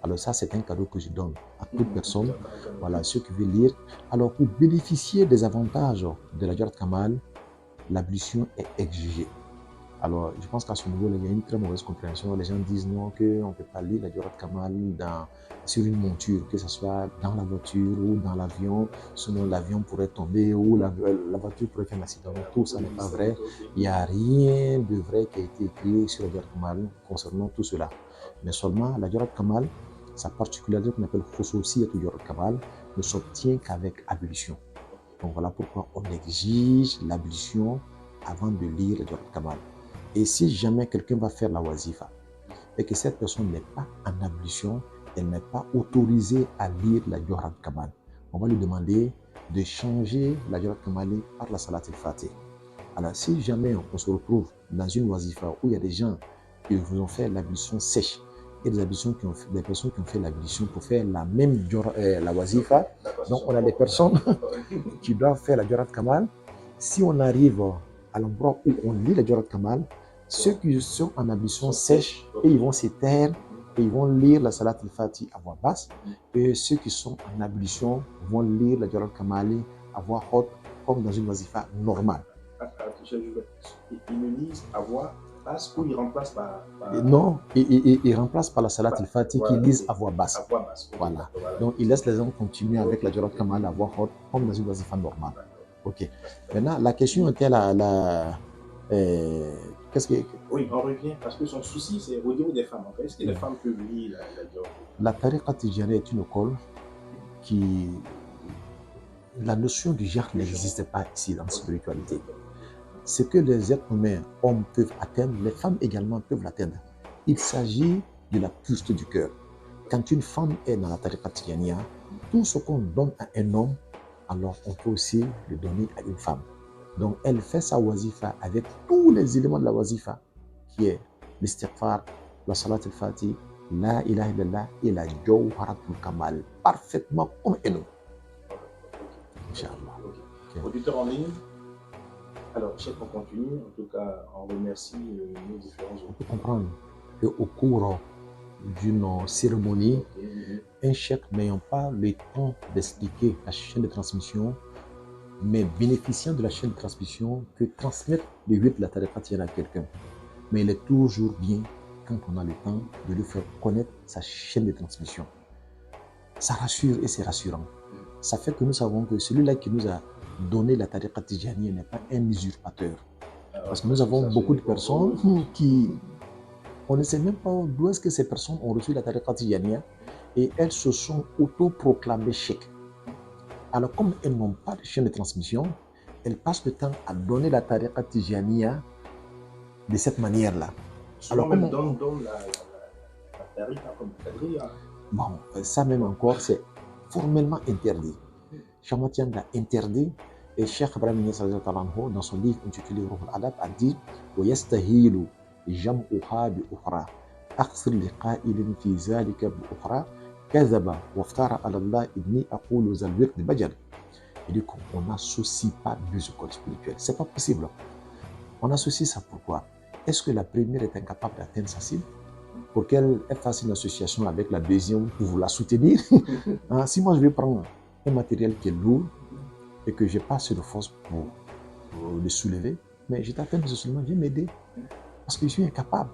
Alors ça, c'est un cadeau que je donne à toute personne, voilà, ceux qui veulent lire. Alors pour bénéficier des avantages de la Jawharatul Kamal, l'ablution est exigée. Alors je pense qu'à ce niveau, il y a une très mauvaise compréhension. Les gens disent non, qu'on ne peut pas lire la Jawharatul Kamal sur une monture, que ce soit dans la voiture ou dans l'avion, sinon l'avion pourrait tomber ou la voiture pourrait faire un accident. Tout ça n'est pas vrai. Il n'y a rien de vrai qui a été écrit sur la Jawharatul Kamal concernant tout cela. Mais seulement la Jawharatul Kamal, sa particularité qu'on appelle Khusousiyatul Jawharatul Kamal, ne s'obtient qu'avec ablution. Donc voilà pourquoi on exige l'ablution avant de lire la Jawharatul Kamal. Et si jamais quelqu'un va faire la wazifa et que cette personne n'est pas en ablution, elle n'est pas autorisée à lire la Jawharatul Kamal, on va lui demander de changer la Jawharatul Kamal par la Salat al-Fatih. Alors si jamais on se retrouve dans une wazifa où il y a des gens qui vous ont fait l'ablution sèche, et des personnes qui ont fait l'ablution pour faire la même la wazifa. Donc on a des personnes qui doivent faire la Jawharatul Kamal. Si on arrive à l'endroit où on lit la Jawharatul Kamal, ceux qui sont en ablution sèche, et ils vont se taire et ils vont lire la Salat al-Fatih à voix basse. Et ceux qui sont en ablution vont lire la Jawharatul Kamal à voix haute, comme dans une wazifa normale. Ils le lisent à voix basse ou ils remplacent par... Non, ils remplacent par la Salat al-Fatih qui lisent à voix basse. Voilà. Donc, ils laissent les gens continuer avec la Jawharatul Kamal à voix haute, comme dans une wazifa normale. Ok. Maintenant, la question était qu'est-ce que... Oui, on revient parce que son souci, c'est au niveau des femmes. En fait. Est-ce que les femmes peuvent lire la Jawharatul? La tariqa Tijaniya est une école qui... La notion du jihad n'existe pas ici dans la spiritualité. Ce que les êtres humains, hommes, peuvent atteindre, les femmes également peuvent l'atteindre. Il s'agit de la pureté du cœur. Quand une femme est dans la tariqa Tijaniya, tout ce qu'on donne à un homme, alors on peut aussi le donner à une femme. Donc elle fait sa wazifa avec tous les éléments de la wazifa, qui est l'istighfar, la salat al-fatih, la ilaha illallah et la Jawharatul Kamal, parfaitement comme un homme. Inch'Allah. Auditeur en ligne. Alors, chef, on continue. En tout cas, on remercie nos différents auditeurs. On peut comprendre qu'au cours d'une cérémonie, un chef n'ayant pas le temps d'expliquer la chaîne de transmission, mais bénéficiant de la chaîne de transmission, peut transmettre le 8 de la tariqa Tijaniya à quelqu'un. Mais il est toujours bien, quand on a le temps, de lui faire connaître sa chaîne de transmission. Ça rassure et c'est rassurant. Ça fait que nous savons que celui-là qui nous a donner la tariqa Tijaniya n'est pas un usurpateur. Parce que nous avons beaucoup de personnes qui... On ne sait même pas d'où est-ce que ces personnes ont reçu la tariqa Tijaniya et elles se sont autoproclamées cheikh. Alors comme elles n'ont pas de chaîne de transmission, elles passent le temps à donner la tariqa Tijaniya de cette manière-là. Alors comme on donne la tariqa comme tariqa. Bon, ça même encore, c'est formellement interdit. Cheikh Ahmad Tijani l'a interdit et Cheikh Ibrahim Niass dans son livre intitulé Ruh al-Adab a dit وَيَسْتَهِيلُ جَمْعُهَا بِأُخْرَى أَقْصِرْ لِقَائِلٍ فِي ذَلِكَ بِأُخْرَى كَذَبَ وَافْتَرَى عَلَى اللَّهِ إِنِّي أَقُولُ ذَا الْوِرْدِ بَجَلٍ. Il dit qu'on n'associe pas deux écoles spirituelles. C'est pas possible. On associe ça pourquoi? Est-ce que la première est incapable d'atteindre sa cible pour qu'elle fasse une association avec la deuxième pour vous la soutenir? Si moi je vais prendre un matériel qui est lourd et que je n'ai pas assez de force pour le soulever, mais je t'appelle seulement, viens m'aider parce que je suis incapable.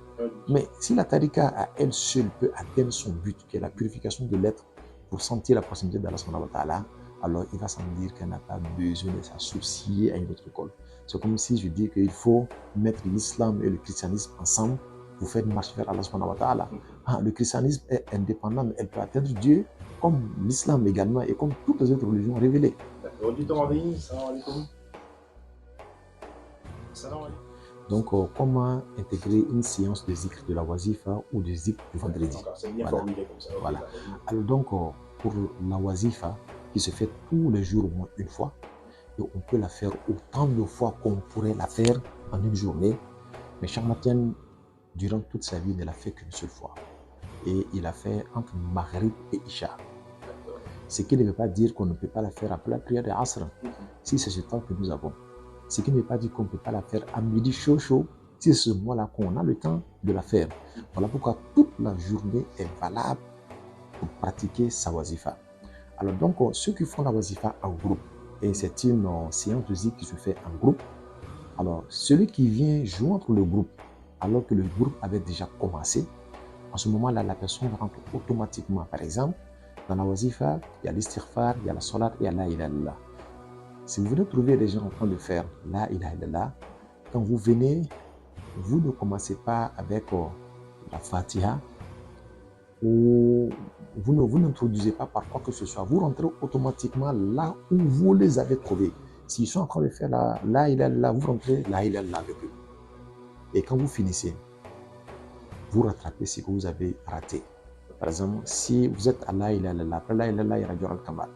Mais si la tariqa à elle seule peut atteindre son but, qui est la purification de l'être pour sentir la proximité d'Allah subhanahu wa ta'ala, alors il va s'en dire qu'elle n'a pas besoin de s'associer à une autre école. C'est comme si je dis qu'il faut mettre l'islam et le christianisme ensemble pour faire une marche vers Allah subhanahu wa ta'ala. Le christianisme est indépendant, mais elle peut atteindre Dieu comme l'islam également et comme toutes les autres religions révélées. Donc, comment intégrer une séance de zikr de la wazifa ou de zikr du vendredi? Voilà. Alors donc, pour la wazifa, qui se fait tous les jours au moins une fois, et on peut la faire autant de fois qu'on pourrait la faire en une journée, mais Cheikh Ahmad, durant toute sa vie, ne l'a fait qu'une seule fois. Et il a fait entre Maghrib et Isha. Ce qui ne veut pas dire qu'on ne peut pas la faire après la prière de Asr, si c'est ce temps que nous avons. Ce qui ne veut pas dire qu'on ne peut pas la faire à midi chaud, si c'est ce mois-là qu'on a le temps de la faire. Voilà pourquoi toute la journée est valable pour pratiquer sa wazifa. Alors donc, ceux qui font la wazifa en groupe, et c'est une séance de zikr qui se fait en groupe, alors celui qui vient joindre le groupe, alors que le groupe avait déjà commencé, en ce moment-là, la personne rentre automatiquement. Par exemple, dans la wazifa, il y a l'istighfar, il y a la salat, il y a la ilaha illallah. Si vous venez trouver des gens en train de faire la ilaha illallah, quand vous venez, vous ne commencez pas avec la Fatiha, ou vous n'introduisez pas par quoi que ce soit. Vous rentrez automatiquement là où vous les avez trouvés. S'ils sont en train de faire la ilaha illallah, vous rentrez la ilaha illallah avec eux. Et quand vous finissez, vous rattrapez ce que vous avez raté. Par exemple, si vous êtes à la ilaha illallah, après la ilaha illallah, il y a Jawhar al-Kamal.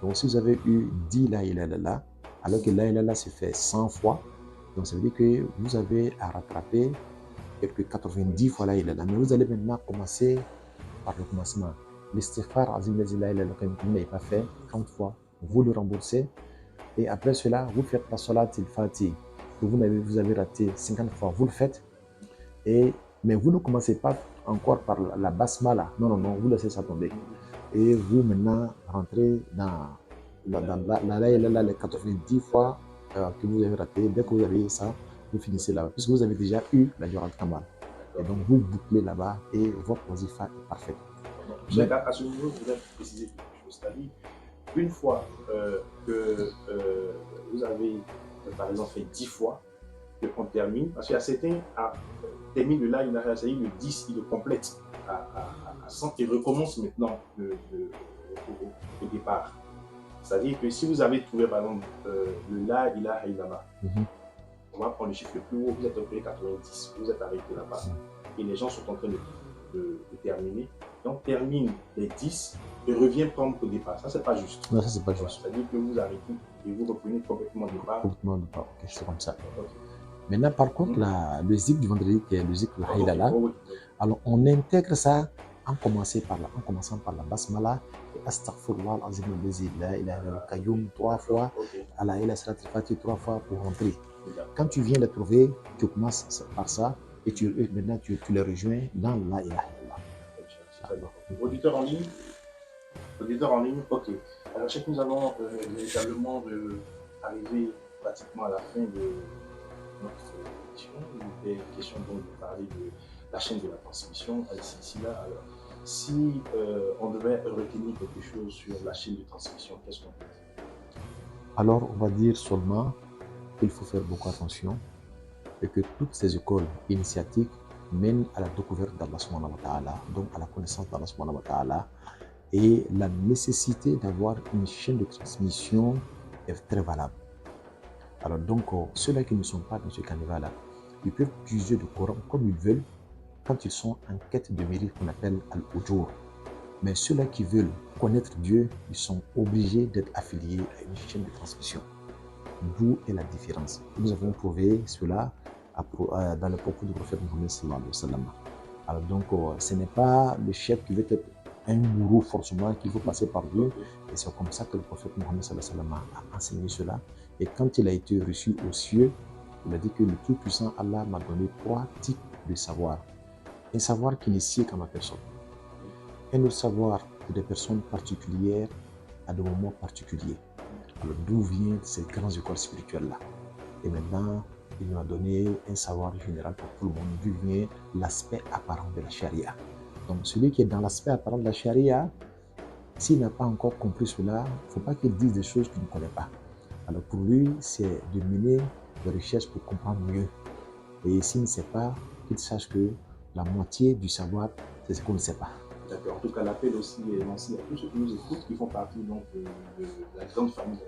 Donc, si vous avez eu 10 la ilaha illallah, alors que la ilaha illallah se fait 100 fois, donc ça veut dire que vous avez à rattraper quelques 90 fois la ilaha illallah. Mais vous allez maintenant commencer par le commencement. L'istighfar, azim la ilaha illallah, que vous n'avez pas fait 30 fois, vous le remboursez. Et après cela, vous faites la salat il-Fatih, que vous avez raté 50 fois, vous le faites. Mais vous ne commencez pas encore par la basmala. Non, vous laissez ça tomber. Et vous maintenant rentrez dans la ilaha les 90 fois que vous avez raté. Dès que vous avez ça, vous finissez là-bas. Puisque vous avez déjà eu la Jawhar al-Kamal. Et donc vous bouclez là-bas et votre wazifa est parfaite. À ce niveau, je voudrais préciser quelque chose. C'est-à-dire, une fois que vous avez, par exemple, fait 10 fois, qu'on termine, parce qu'il y a certains qui terminent de là, il a réussi le 10, il le complète à 100 et recommence maintenant au départ. C'est-à-dire que si vous avez trouvé par exemple le La ilaha illallah, on va prendre le chiffre le plus haut, vous êtes au 90, vous êtes arrêté là-bas et les gens sont en train de terminer. Donc termine les 10 et revient prendre au départ. Ça, c'est pas juste. Non, ça, c'est pas juste. C'est-à-dire que vous arrêtez et vous reprenez complètement au départ. Complètement au départ, ok, c'est comme ça. Okay. Maintenant, par contre, le zikr du vendredi, qui est le zikr la illallah, alors on intègre ça en commençant par la basmala et astaghfirullah al-azim al-lazi la ilaha illa al-qayyum 3 fois, ala ila salat al-fatih 3 fois pour rentrer. Quand tu viens les trouver, tu commences par ça et maintenant tu les rejoins dans la ilaha illallah. Auditeur en ligne, ok. Alors, je sais que nous allons véritablement arriver pratiquement à la fin de notre émission. Il était question donc de parler de la chaîne de la transmission ici là. Alors, si on devait retenir quelque chose sur la chaîne de transmission, qu'est-ce qu'on peut dire? Alors, on va dire seulement qu'il faut faire beaucoup attention et que toutes ces écoles initiatiques mènent à la découverte d'Allah subhanahu wa ta'ala, donc à la connaissance d'Allah subhanahu wa ta'ala, et la nécessité d'avoir une chaîne de transmission est très valable. Alors donc, ceux-là qui ne sont pas dans ce canevas-là, ils peuvent utiliser le Coran comme ils veulent quand ils sont en quête de mérite qu'on appelle al-ujur. Mais ceux-là qui veulent connaître Dieu, ils sont obligés d'être affiliés à une chaîne de transmission. D'où est la différence. Nous avons trouvé cela dans le propos du prophète Mohammed sallallahu alayhi wa sallam. Alors donc, ce n'est pas le chef qui veut être un gourou forcément qu'il faut passer par Dieu. Et c'est comme ça que le prophète Mohammed sallallahu alayhi wa sallam a enseigné cela. Et quand il a été reçu aux cieux, il a dit que le Tout-Puissant Allah m'a donné 3 types de savoir. Un savoir qui n'est scié qu'à ma personne. Un autre savoir pour des personnes particulières à des moments particuliers. Alors d'où viennent ces grandes écoles spirituelles-là? Et maintenant, il nous a donné un savoir général pour tout le monde, d'où vient l'aspect apparent de la charia. Donc celui qui est dans l'aspect apparent de la charia, s'il n'a pas encore compris cela, il ne faut pas qu'il dise des choses qu'il ne connaît pas. Alors pour lui, c'est de mener des recherches pour comprendre mieux. Et s'il ne sait pas, qu'il sache que la moitié du savoir, c'est ce qu'on ne sait pas. D'accord. En tout cas, l'appel aussi est lancé à tous ceux qui nous écoutent, qui font partie donc, de la grande famille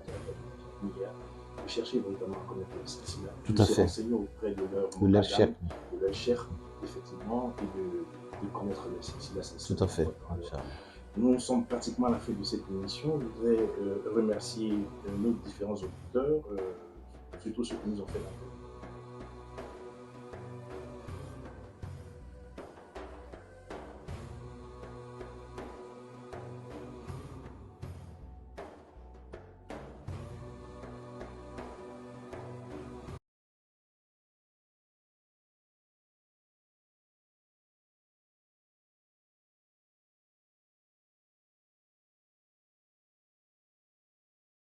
de chercher notamment à connaître ceci-là. Tout à se fait. renseigner auprès De leur chef. De leur chef, effectivement, et de connaître le ceci-là. Tout à fait. Nous sommes pratiquement à la fin de cette émission. Je voudrais remercier nos différents auditeurs, surtout ceux qui nous ont fait